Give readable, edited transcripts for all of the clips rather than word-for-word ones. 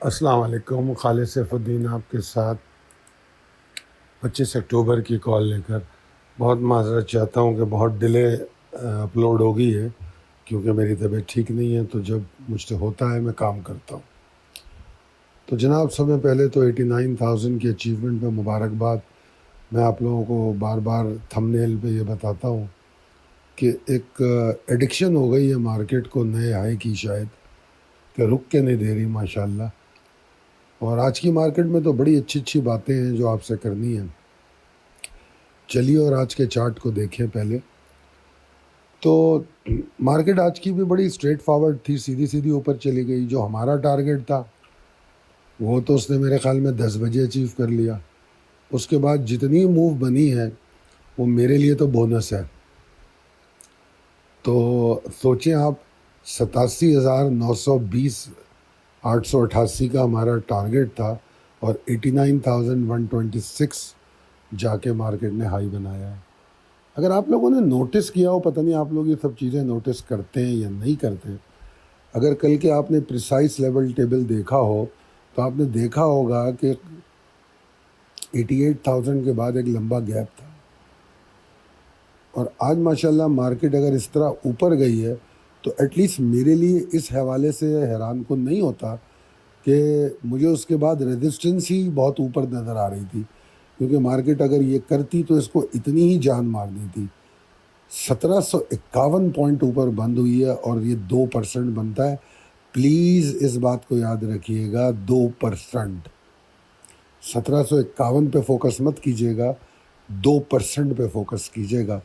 السلام علیکم، خالد سیف الدین آپ کے ساتھ 25 اکتوبر کی کال لے کر بہت معذرت چاہتا ہوں کہ بہت ڈیلے اپلوڈ ہو گئی ہے، کیونکہ میری طبیعت ٹھیک نہیں ہے، تو جب مجھ سے ہوتا ہے میں کام کرتا ہوں۔ تو جناب، سب سے پہلے تو 89,000 کی اچیومنٹ میں مبارکباد۔ میں آپ لوگوں کو بار بار تھم نیل پہ یہ بتاتا ہوں کہ ایک ایڈکشن ہو گئی ہے مارکیٹ کو نئے ہائی کی، شاید کہ رک کے نہیں دے رہی ماشاءاللہ۔ اور آج کی مارکیٹ میں تو بڑی اچھی اچھی باتیں ہیں جو آپ سے کرنی ہیں۔ چلیے اور آج کے چارٹ کو دیکھیں پہلے۔ تو مارکیٹ آج کی بھی بڑی اسٹریٹ فارورڈ تھی، سیدھی سیدھی اوپر چلی گئی۔ جو ہمارا ٹارگٹ تھا وہ تو اس نے میرے خیال میں 10 بجے اچیو کر لیا۔ اس کے بعد جتنی موو بنی ہے وہ میرے لیے تو بونس ہے۔ تو سوچیں آپ، 87,920 888 کا ہمارا ٹارگٹ تھا اور 89,126 جا کے مارکیٹ نے ہائی بنایا ہے۔ اگر آپ لوگوں نے نوٹس کیا ہو، پتہ نہیں آپ لوگ یہ سب چیزیں نوٹس کرتے ہیں یا نہیں کرتے، اگر کل کے آپ نے پریسائز لیول ٹیبل دیکھا ہو تو آپ نے دیکھا ہوگا کہ 88,000 کے بعد ایک لمبا گیپ تھا، اور آج ماشاءاللہ مارکیٹ اگر اس طرح اوپر گئی ہے تو ایٹ لیسٹ میرے لیے اس حوالے سے حیران کن نہیں ہوتا کہ مجھے اس کے بعد ریزسٹنس ہی بہت اوپر نظر آ رہی تھی، کیونکہ مارکیٹ اگر یہ کرتی تو اس کو اتنی ہی جان مارنی تھی۔ 1751 پوائنٹ اوپر بند ہوئی ہے اور یہ 2% بنتا ہے۔ پلیز اس بات کو یاد رکھیے گا، 2%۔ 1751 پہ فوکس مت کیجیے گا، 2% پہ فوکس کیجیے گا۔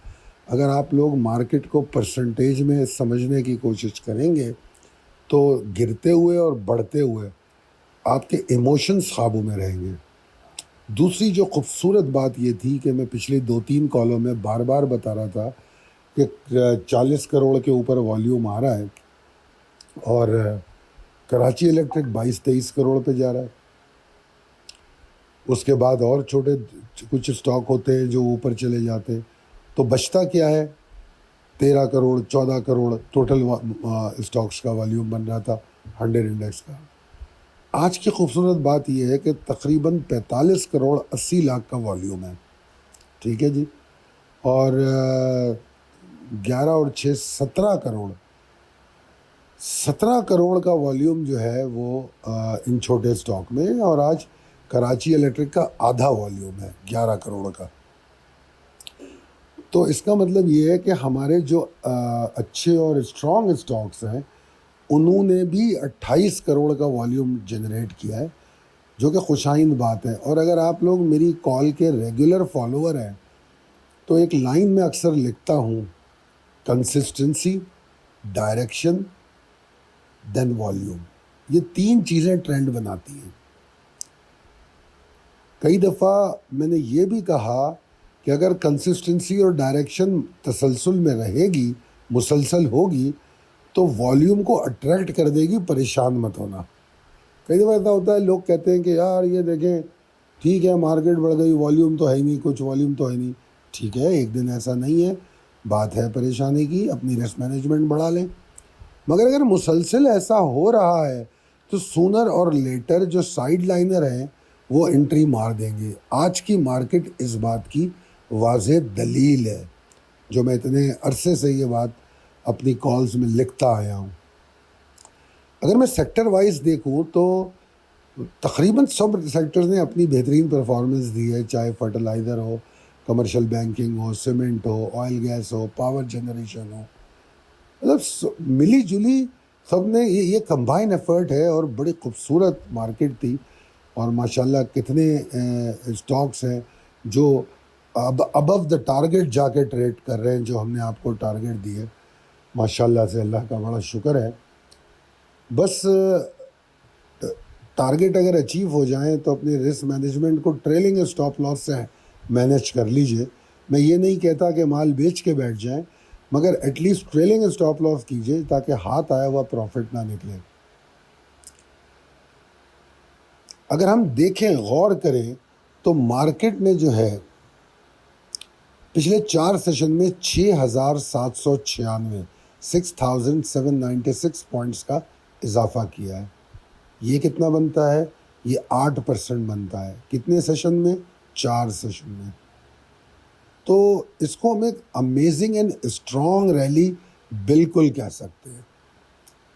اگر آپ لوگ مارکیٹ کو پرسنٹیج میں سمجھنے کی کوشش کریں گے تو گرتے ہوئے اور بڑھتے ہوئے آپ کے ایموشنز قابو میں رہیں گے۔ دوسری جو خوبصورت بات یہ تھی کہ میں پچھلی 2-3 کالوں میں بار بار بتا رہا تھا کہ 40 کروڑ کے اوپر والیوم آ رہا ہے اور کراچی الیکٹرک 22-23 کروڑ پہ جا رہا ہے۔ اس کے بعد اور چھوٹے کچھ اسٹاک ہوتے ہیں جو اوپر چلے جاتے ہیں، تو بچتا کیا ہے؟ 13 کروڑ 14 کروڑ ٹوٹل اسٹاکس کا والیوم بن رہا تھا 100 انڈیکس کا۔ آج کی خوبصورت بات یہ ہے کہ تقریباً 45 کروڑ 80 لاکھ کا والیوم ہے، ٹھیک ہے جی، اور 11 اور 6 17 کروڑ 17 کروڑ کا والیوم جو ہے وہ ان چھوٹے اسٹاک میں، اور آج کراچی الیکٹرک کا آدھا والیوم ہے 11 کروڑ کا۔ تو اس کا مطلب یہ ہے کہ ہمارے جو اچھے اور اسٹرانگ اسٹاکس ہیں انہوں نے بھی 28 کروڑ کا والیوم جنریٹ کیا ہے، جو کہ خوشائند بات ہے۔ اور اگر آپ لوگ میری کال کے ریگولر فالوور ہیں تو ایک لائن میں اکثر لکھتا ہوں، کنسسٹنسی، ڈائریکشن، دین والیوم۔ یہ 3 چیزیں ٹرینڈ بناتی ہیں۔ کئی دفعہ میں نے یہ بھی کہا کہ اگر کنسسٹنسی اور ڈائریکشن تسلسل میں رہے گی، مسلسل ہوگی، تو والیوم کو اٹریکٹ کر دے گی، پریشان مت ہونا۔ کئی دفعہ ایسا ہوتا ہے، لوگ کہتے ہیں کہ یار یہ دیکھیں ٹھیک ہے مارکیٹ بڑھ گئی، والیوم تو ہے ہی نہیں، کچھ والیوم تو ہے نہیں۔ ٹھیک ہے، ایک دن ایسا نہیں ہے، بات ہے پریشانی کی، اپنی رسک مینجمنٹ بڑھا لیں۔ مگر اگر مسلسل ایسا ہو رہا ہے تو سونر اور لیٹر جو سائیڈ لائنر ہیں وہ انٹری مار دیں گے۔ آج کی مارکیٹ اس بات کی واضح دلیل ہے، جو میں اتنے عرصے سے یہ بات اپنی کالز میں لکھتا آیا ہوں۔ اگر میں سیکٹر وائز دیکھوں تو تقریباً سب سیکٹرز نے اپنی بہترین پرفارمنس دی ہے، چاہے فرٹیلائزر ہو، کمرشل بینکنگ ہو، سیمنٹ ہو، آئل گیس ہو، پاور جنریشن ہو، مطلب ملی جلی سب نے یہ کمبائن ایفرٹ ہے، اور بڑی خوبصورت مارکیٹ تھی۔ اور ماشاءاللہ کتنے اسٹاکس ہیں جو ابو دا ٹارگٹ جا کے ٹریڈ کر رہے ہیں، جو ہم نے آپ کو ٹارگٹ دیے، ماشاءاللہ سے اللہ کا بڑا شکر ہے۔ بس ٹارگٹ اگر اچیو ہو جائیں تو اپنی رسک مینجمنٹ کو ٹریلنگ اسٹاپ لاس سے مینیج کر لیجئے۔ میں یہ نہیں کہتا کہ مال بیچ کے بیٹھ جائیں، مگر ایٹ لیسٹ ٹریلنگ اسٹاپ لاس کیجئے تاکہ ہاتھ آیا ہوا پروفٹ نہ نکلے۔ اگر ہم دیکھیں، غور کریں، تو مارکیٹ نے جو ہے پچھلے 4 سیشن میں 6,796 6,796 پوائنٹس کا اضافہ کیا ہے۔ یہ کتنا بنتا ہے؟ یہ 8% بنتا ہے. کتنے سیشن میں؟ 4 سیشن میں. تو اس کو ہم ایک امیزنگ اینڈ اسٹرانگ ریلی بالکل کہہ سکتے ہیں.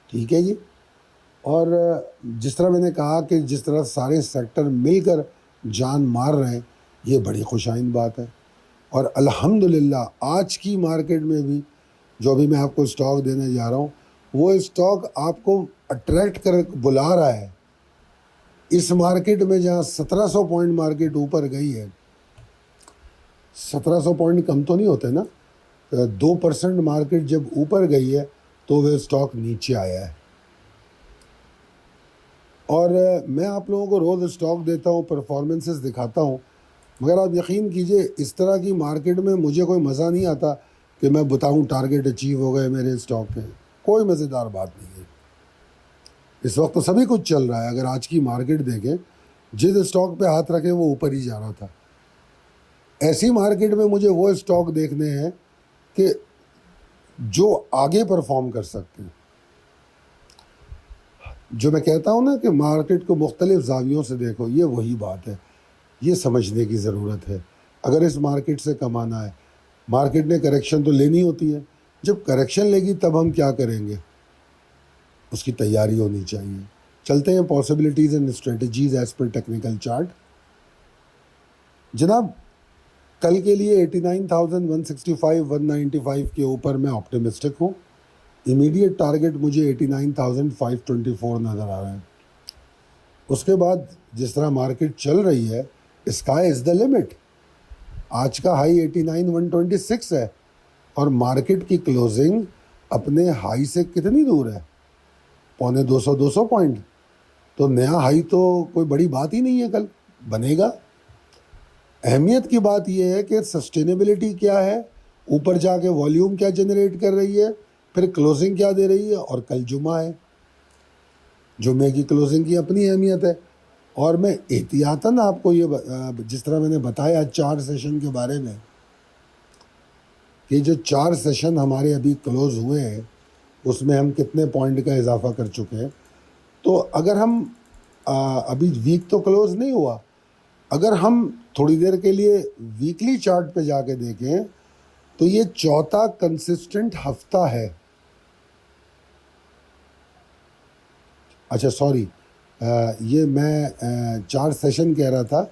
ٹھیک ہے جی. اور جس طرح میں نے کہا کہ جس طرح سارے سیکٹر مل کر جان مار رہے ہیں، یہ بڑی خوشائند بات ہے. اور الحمدللہ آج کی مارکیٹ میں بھی جو ابھی میں آپ کو اسٹاک دینے جا رہا ہوں، وہ اسٹاک آپ کو اٹریکٹ کر بلا رہا ہے. اس مارکیٹ میں جہاں 1700 پوائنٹ مارکیٹ اوپر گئی ہے، 1700 پوائنٹ کم تو نہیں ہوتے نا، 2% مارکیٹ جب اوپر گئی ہے تو وہ اسٹاک نیچے آیا ہے. اور میں آپ لوگوں کو روز اسٹاک دیتا ہوں، پرفارمنسز دکھاتا ہوں، مگر آپ یقین کیجئے اس طرح کی مارکیٹ میں مجھے کوئی مزہ نہیں آتا کہ میں بتاؤں ٹارگیٹ اچیو ہو گئے میرے اسٹاک کے. کوئی مزیدار بات نہیں ہے. اس وقت تو سبھی کچھ چل رہا ہے. اگر آج کی مارکیٹ دیکھیں، جس اسٹاک پہ ہاتھ رکھیں وہ اوپر ہی جا رہا تھا. ایسی مارکیٹ میں مجھے وہ اسٹاک دیکھنے ہیں کہ جو آگے پرفارم کر سکتے ہیں. جو میں کہتا ہوں نا کہ مارکیٹ کو مختلف زاویوں سے دیکھو، یہ وہی بات ہے. یہ سمجھنے کی ضرورت ہے. اگر اس مارکیٹ سے کمانا ہے، مارکیٹ نے کریکشن تو لینی ہوتی ہے. جب کریکشن لے گی تب ہم کیا کریں گے، اس کی تیاری ہونی چاہیے. چلتے ہیں possibilities and strategies as per technical chart. جناب کل کے لیے 89,165 195 کے اوپر میں آپٹیمسٹک ہوں. امیڈیٹ ٹارگٹ مجھے 89,524 نظر آ رہا ہے. اس کے بعد جس طرح مارکیٹ چل رہی ہے، اسکائی از دا لمٹ. آج کا ہائی 89,126 ہے اور مارکیٹ کی کلوزنگ اپنے ہائی سے کتنی دور ہے؟ 200 پوائنٹ. تو نیا ہائی تو کوئی بڑی بات ہی نہیں ہے، کل بنے گا. اہمیت کی بات یہ ہے کہ سسٹینیبلٹی کیا ہے، اوپر جا کے والیوم کیا جنریٹ کر رہی ہے، پھر کلوزنگ کیا دے رہی ہے. اور کل جمعہ ہے، جمعے کی کلوزنگ کی اپنی اہمیت ہے. اور میں احتیاطاً آپ کو یہ جس طرح میں نے بتایا 4 سیشن کے بارے میں، کہ جو 4 سیشن ہمارے ابھی کلوز ہوئے ہیں اس میں ہم کتنے پوائنٹ کا اضافہ کر چکے ہیں. تو اگر ہم ابھی ویک تو کلوز نہیں ہوا، اگر ہم تھوڑی دیر کے لیے ویکلی چارٹ پہ جا کے دیکھیں تو یہ چوتھا کنسسٹنٹ ہفتہ ہے. اچھا سوری، یہ میں 4 سیشن کہہ رہا تھا.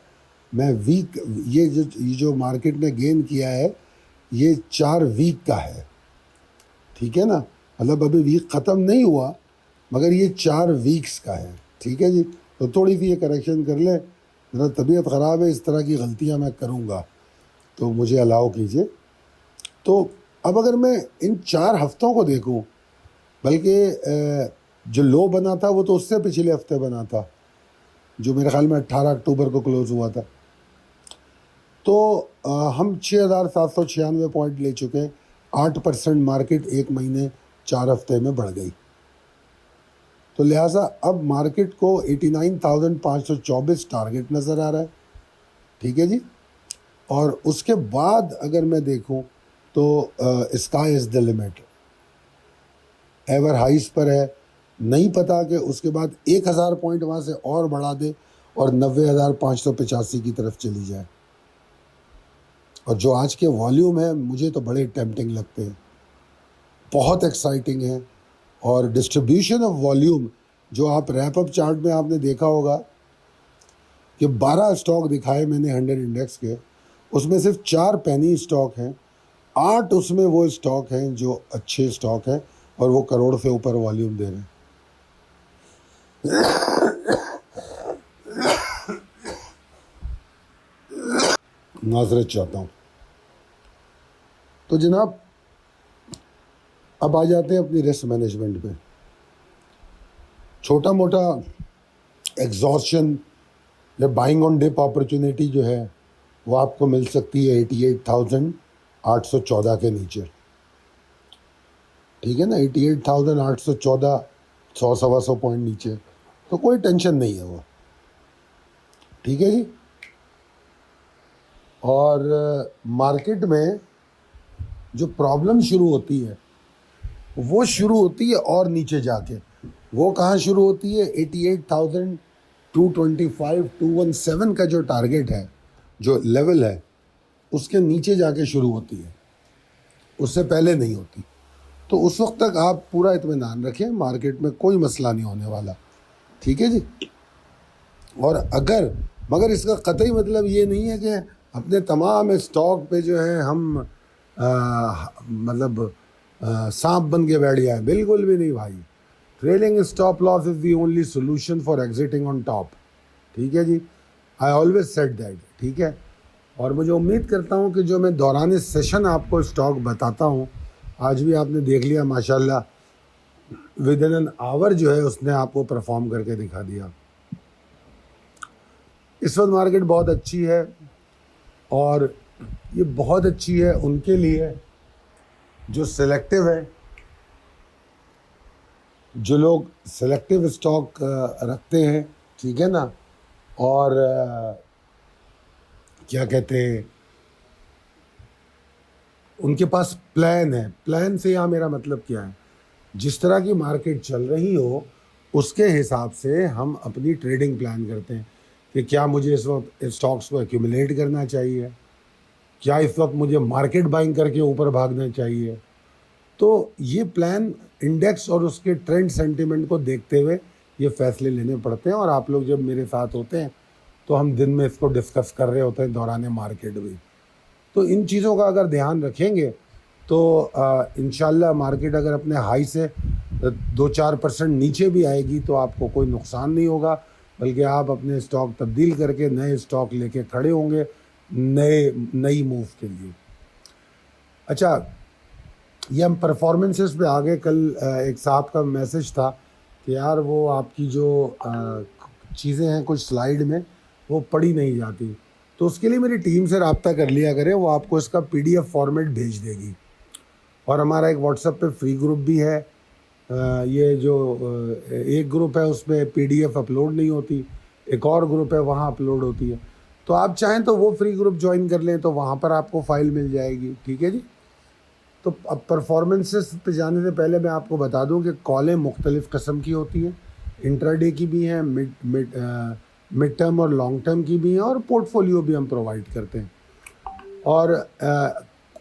میں ویک، یہ جو مارکیٹ نے گین کیا ہے یہ 4 ویک کا ہے. ٹھیک ہے نا، مطلب ابھی ویک ختم نہیں ہوا مگر یہ 4 ویکس کا ہے. ٹھیک ہے جی. تو تھوڑی سی یہ کریکشن کر لیں. میرا طبیعت خراب ہے، اس طرح کی غلطیاں میں کروں گا تو مجھے الاؤ کیجیے. تو اب اگر میں ان 4 ہفتوں کو دیکھوں، بلکہ جو لو بنا تھا وہ تو اس سے پچھلے ہفتے بنا تھا، جو میرے خیال میں 18 اکتوبر کو کلوز ہوا تھا. تو ہم 6,796 پوائنٹ لے چکے ہیں. 8% مارکیٹ ایک مہینے 4 ہفتے میں بڑھ گئی. تو لہٰذا اب مارکیٹ کو 89,524 ٹارگٹ نظر آ رہا ہے. ٹھیک ہے جی. اور اس کے بعد اگر میں دیکھوں تو sky is the limit. Ever highs پر ہے. نہیں پتا کہ اس کے بعد 1,000 پوائنٹ وہاں سے اور بڑھا دے اور 90,585 کی طرف چلی جائے. اور جو آج کے والیوم ہیں مجھے تو بڑے ٹیمپٹنگ لگتے ہیں، بہت ایکسائٹنگ ہیں. اور ڈسٹریبیوشن آف والیوم جو آپ ریپ اپ چارٹ میں آپ نے دیکھا ہوگا کہ 12 اسٹاک دکھائے میں نے 100 انڈیکس کے، اس میں صرف 4 پینی اسٹاک ہیں. 8 اس میں وہ اسٹاک ہیں جو اچھے اسٹاک ہیں اور وہ کروڑ سے اوپر والیوم دے رہے ہیں. معذرت چاہتا ہوں. تو جناب اب آ جاتے ہیں اپنی رسک مینجمنٹ پہ. چھوٹا موٹا ایگزاسشن یا بائنگ آن ڈپ اپرچونیٹی جو ہے وہ آپ کو مل سکتی ہے 88,814 کے نیچے. ٹھیک ہے نا، 88,814، 100-125 پوائنٹ نیچے، تو کوئی ٹینشن نہیں ہے وہ. ٹھیک ہے جی. اور مارکیٹ میں جو پرابلم شروع ہوتی ہے وہ شروع ہوتی ہے اور نیچے جا کے. وہ کہاں شروع ہوتی ہے؟ 88,225 217 کا جو ٹارگیٹ ہے، جو لیول ہے، اس کے نیچے جا کے شروع ہوتی ہے، اس سے پہلے نہیں ہوتی. تو اس وقت تک آپ پورا اطمینان رکھیں، مارکیٹ میں کوئی مسئلہ نہیں ہونے والا. ٹھیک ہے جی. اور مگر اس کا قطعی مطلب یہ نہیں ہے کہ اپنے تمام اسٹاک پہ جو ہے ہم مطلب سانپ بن کے بیٹھ جائیں. بالکل بھی نہیں بھائی. Trailing stop loss is the only solution for exiting on top. ٹھیک ہے جی. I always said that. ٹھیک ہے. اور مجھے امید کرتا ہوں کہ جو میں دوران سیشن آپ کو اسٹاک بتاتا ہوں، آج بھی آپ نے دیکھ لیا ماشاءاللہ، ود ان این آور جو ہے اس نے آپ کو پرفارم کر کے دکھا دیا. اس وقت مارکیٹ بہت اچھی ہے، اور یہ بہت اچھی ہے ان کے لیے جو سلیکٹیو ہے، جو لوگ سلیکٹیو اسٹاک رکھتے ہیں. ٹھیک ہے نا. اور کیا کہتے ہیں، ان کے پاس پلان ہے. پلان سے یہاں میرا مطلب کیا ہے؟ جس طرح کی مارکیٹ چل رہی ہو اس کے حساب سے ہم اپنی ٹریڈنگ پلان کرتے ہیں کہ کیا مجھے اس وقت اسٹاکس کو ایکیومولیٹ کرنا چاہیے، کیا اس وقت مجھے مارکیٹ بائنگ کر کے اوپر بھاگنا چاہیے. تو یہ پلان انڈیکس اور اس کے ٹرینڈ سینٹیمنٹ کو دیکھتے ہوئے یہ فیصلے لینے پڑتے ہیں. اور آپ لوگ جب میرے ساتھ ہوتے ہیں تو ہم دن میں اس کو ڈسکس کر رہے ہوتے ہیں دوران مارکیٹ بھی. تو ان چیزوں کا اگر دھیان رکھیں گے تو انشاءاللہ مارکیٹ اگر اپنے ہائی سے 2-4% نیچے بھی آئے گی تو آپ کو کوئی نقصان نہیں ہوگا، بلکہ آپ اپنے اسٹاک تبدیل کر کے نئے اسٹاک لے کے کھڑے ہوں گے نئی موو کے لیے. اچھا، یہ ہم پرفارمنسز پہ آگے. کل ایک صاحب کا میسج تھا کہ یار وہ آپ کی جو چیزیں ہیں کچھ سلائیڈ میں وہ پڑھی نہیں جاتی، تو اس کے لیے میری ٹیم سے رابطہ کر لیا کرے، وہ آپ کو اس کا PDF فارمیٹ بھیج دے گی. اور ہمارا ایک واٹس ایپ پہ فری گروپ بھی ہے. یہ جو ایک گروپ ہے اس میں PDF اپلوڈ نہیں ہوتی، ایک اور گروپ ہے وہاں اپلوڈ ہوتی ہے. تو آپ چاہیں تو وہ فری گروپ جوائن کر لیں تو وہاں پر آپ کو فائل مل جائے گی. ٹھیک ہے جی. تو اب پرفارمنسز پہ جانے سے پہلے میں آپ کو بتا دوں کہ کالیں مختلف قسم کی ہوتی ہیں. انٹرا ڈے کی بھی ہیں، مڈ ٹرم اور لانگ ٹرم کی بھی ہیں، اور پورٹ فولیو بھی ہم پرووائڈ کرتے ہیں. اور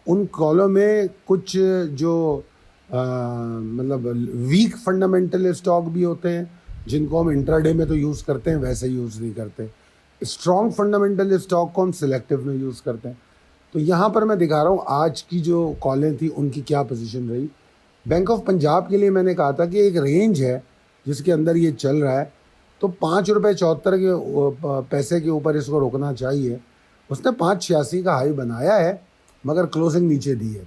ان کالوں میں کچھ جو مطلب ویک فنڈامنٹل اسٹاک بھی ہوتے ہیں جن کو ہم انٹرا ڈے میں تو یوز کرتے ہیں، ویسے یوز نہیں کرتے. اسٹرانگ فنڈامنٹل اسٹاک کو ہم سلیکٹیو میں یوز کرتے ہیں. تو یہاں پر میں دکھا رہا ہوں آج کی جو کالیں تھیں ان کی کیا پوزیشن رہی. بینک آف پنجاب کے لیے میں نے کہا تھا کہ ایک رینج ہے جس کے اندر یہ چل رہا ہے، تو 5.74 کے پیسے کے اوپر اس کو روکنا چاہیے. اس نے 5.86 کا ہائی بنایا ہے مگر کلوزنگ نیچے دی ہے.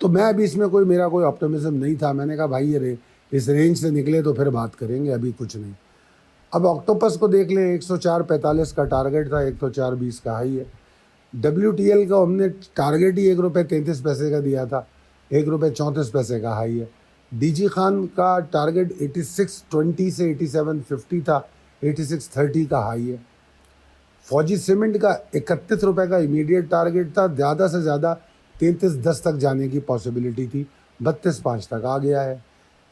تو میں ابھی اس میں میرا کوئی آپٹیمزم نہیں تھا. میں نے کہا بھائی یہ اس رینج سے نکلے تو پھر بات کریں گے، ابھی کچھ نہیں. اب آکٹوپس کو دیکھ لیں. 104.45 کا ٹارگیٹ تھا، 104.20 کا ہائی ہے. WTL کا ہم نے ٹارگیٹ ہی ₹1.33 کا دیا تھا، ₹1.34 کا ہائی ہے. ڈی جی خان کا ٹارگیٹ 86.20 سے 87.50 تھا، 86.30 کا ہائی ہے. فوجی سیمنٹ کا ₹31 کا امیڈیٹ ٹارگیٹ تھا، زیادہ سے زیادہ 33.10 تک جانے کی پاسبلٹی تھی، 32.5 تک آ گیا ہے.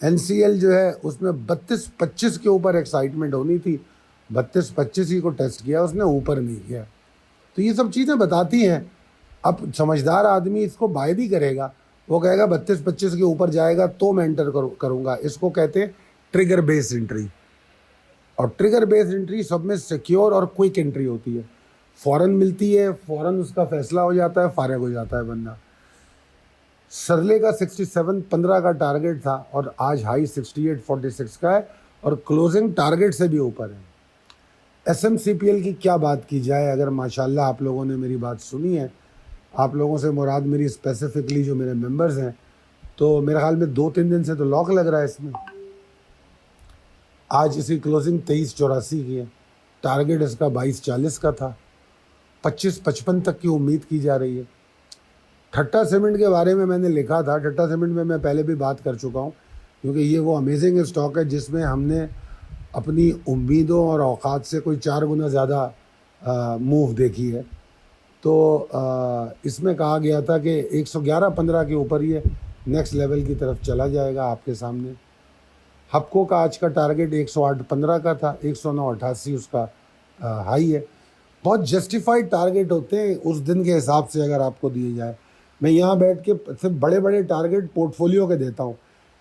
NCL جو ہے اس میں 32.25 کے اوپر ایکسائٹمنٹ ہونی تھی، 32.25 ہی کو ٹیسٹ کیا، اس نے اوپر نہیں کیا. تو یہ سب چیزیں بتاتی ہیں. اب سمجھدار آدمی اس کو بائی بھی کرے گا، وہ کہے گا 32-25 کے اوپر جائے گا تو میں انٹر کروں گا. اس کو کہتے ہیں ٹریگر بیس انٹری. اور ٹریگر بیس انٹری سب میں سیکیور اور کوئک انٹری ہوتی ہے. فوراً ملتی ہے، فوراً اس کا فیصلہ ہو جاتا ہے، فارغ ہو جاتا ہے بندہ. سرلے کا 67.15 کا ٹارگیٹ تھا اور آج ہائی 68.46 کا ہے اور کلوزنگ ٹارگیٹ سے بھی اوپر ہے. SMCPL کی کیا بات کی جائے. اگر ماشاءاللہ آپ لوگوں نے میری بات سنی ہے، آپ لوگوں سے مراد میری اسپیسیفکلی جو میرے ممبرز ہیں، تو میرے خیال میں 2-3 دن سے تو لاک لگ رہا ہے اس میں. آج اسی کلوزنگ 23.84 کی ہے. ٹارگیٹ اس کا 22.40 کا تھا، 25.55 تک کی امید کی جا رہی ہے. ٹھٹا سیمنٹ کے بارے میں نے لکھا تھا. ٹھٹا سیمنٹ میں پہلے بھی بات کر چکا ہوں، کیونکہ یہ وہ امیزنگ اسٹاک ہے جس میں ہم نے اپنی امیدوں اور اوقات سے کوئی 4 گنا زیادہ موو دیکھی ہے. تو اس میں کہا گیا تھا کہ 111.15 کے اوپر یہ نیکسٹ لیول کی طرف چلا جائے گا. آپ کے سامنے ہپکو کا آج کا ٹارگیٹ 108.15 کا تھا, 109.88 اس کا ہائی ہے. بہت جسٹیفائڈ ٹارگیٹ ہوتے ہیں اس دن کے حساب سے اگر آپ کو دیے جائے. میں یہاں بیٹھ کے صرف بڑے بڑے ٹارگیٹ پورٹ فولیو کے دیتا ہوں,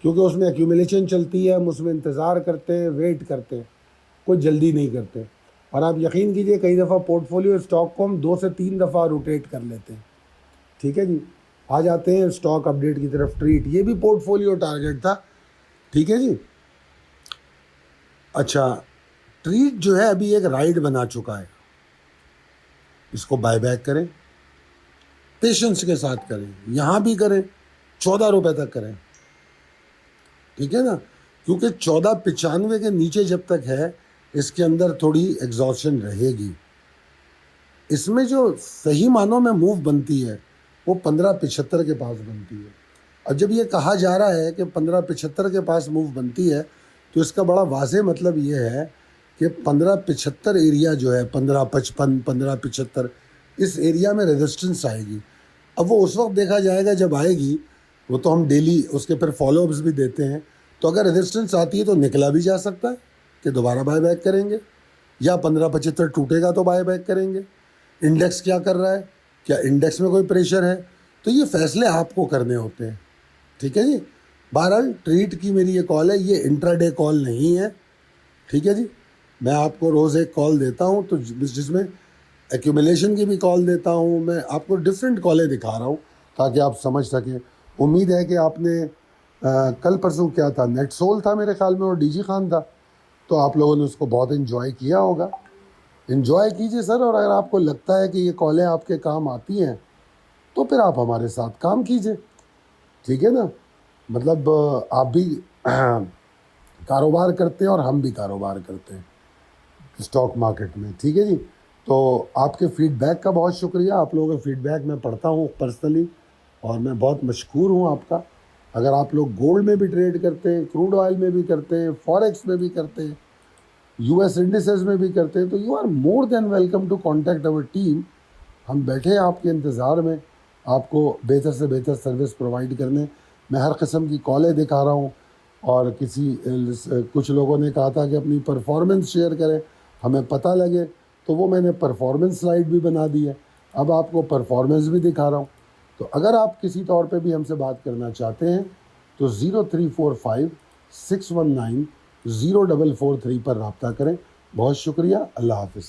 کیونکہ اس میں ایکیومولیشن چلتی ہے, ہم اس میں انتظار کرتے ہیں, ویٹ کرتے ہیں, کوئی جلدی نہیں کرتے. اور آپ یقین کیجئے کئی دفعہ پورٹ فولیو اسٹاک کو ہم 2 سے 3 دفعہ روٹیٹ کر لیتے ہیں. ٹھیک ہے جی, آ جاتے ہیں اسٹاک اپڈیٹ کی طرف. ٹریٹ یہ بھی پورٹ فولیو ٹارگیٹ تھا. ٹھیک ہے جی. اچھا, ٹریٹ جو ہے ابھی ایک رائڈ بنا چکا ہے, اس کو بائی بیک کریں, پیشنس کے ساتھ کریں, یہاں بھی کریں, 14 روپے تک کریں. ٹھیک ہے نا, کیونکہ 14.95 کے نیچے جب تک ہے اس کے اندر تھوڑی ایگزاسشن رہے گی. اس میں جو صحیح معنوں میں موو بنتی ہے وہ 15.75 کے پاس بنتی ہے. اور جب یہ کہا جا رہا ہے کہ 15.75 کے پاس موو بنتی ہے تو اس کا بڑا واضح مطلب یہ ہے کہ 15.75 ایریا جو ہے 15.55 15.75 اس ایریا میں ریزسٹنس آئے گی. اب وہ اس وقت دیکھا جائے گا جب آئے گی, وہ تو ہم ڈیلی اس کے پھر فالو اپس بھی دیتے ہیں. تو اگر ریزسٹنس آتی ہے تو نکلا بھی جا سکتا ہے کہ دوبارہ بائی بیک کریں گے, یا 15.75 ٹوٹے گا تو بائی بیک کریں گے. انڈیکس کیا کر رہا ہے, کیا انڈیکس میں کوئی پریشر ہے, تو یہ فیصلے آپ کو کرنے ہوتے ہیں. ٹھیک ہے جی. بہرحال ٹریٹ کی میری یہ کال ہے, یہ انٹرا ڈے کال نہیں ہے. ٹھیک ہے جی. میں آپ کو روز ایک کال دیتا ہوں تو جس میں ایکیومولیشن کی بھی کال دیتا ہوں, میں آپ کو ڈفرینٹ کالیں دکھا رہا ہوں تاکہ آپ سمجھ سکیں. امید ہے کہ آپ نے کل پرسوں کیا تھا, نیٹ سول تھا میرے خیال میں اور ڈی جی خان تھا, تو آپ لوگوں نے اس کو بہت انجوائے کیا ہوگا. انجوائے کیجئے سر, اور اگر آپ کو لگتا ہے کہ یہ کالیں آپ کے کام آتی ہیں تو پھر آپ ہمارے ساتھ کام کیجئے. ٹھیک ہے نا, مطلب آپ بھی کاروبار کرتے ہیں اور ہم بھی کاروبار کرتے ہیں اسٹاک مارکیٹ میں. ٹھیک ہے جی. تو آپ کے فیڈ بیک کا بہت شکریہ. آپ لوگوں کے فیڈ بیک میں پڑھتا ہوں پرسنلی, اور میں بہت مشکور ہوں آپ کا. اگر آپ لوگ گولڈ میں بھی ٹریڈ کرتے ہیں, کروڈ آئل میں بھی کرتے ہیں, فوریکس میں بھی کرتے ہیں, یو ایس انڈیسز میں بھی کرتے ہیں, تو you are more than welcome to contact our team. ہم بیٹھے ہیں آپ کے انتظار میں, آپ کو بہتر سے بہتر سروس پرووائڈ کرنے. میں ہر قسم کی کالیں دکھا رہا ہوں, اور کچھ لوگوں نے کہا تھا کہ اپنی پرفارمنس شیئر کریں, ہمیں پتہ لگے, تو وہ میں نے پرفارمنس سلائیڈ بھی بنا دی ہے. اب آپ کو پرفارمنس بھی دکھا رہا ہوں. تو اگر آپ کسی طور پہ بھی ہم سے بات کرنا چاہتے ہیں تو 0345 619 0443 پر رابطہ کریں. بہت شکریہ. اللہ حافظ.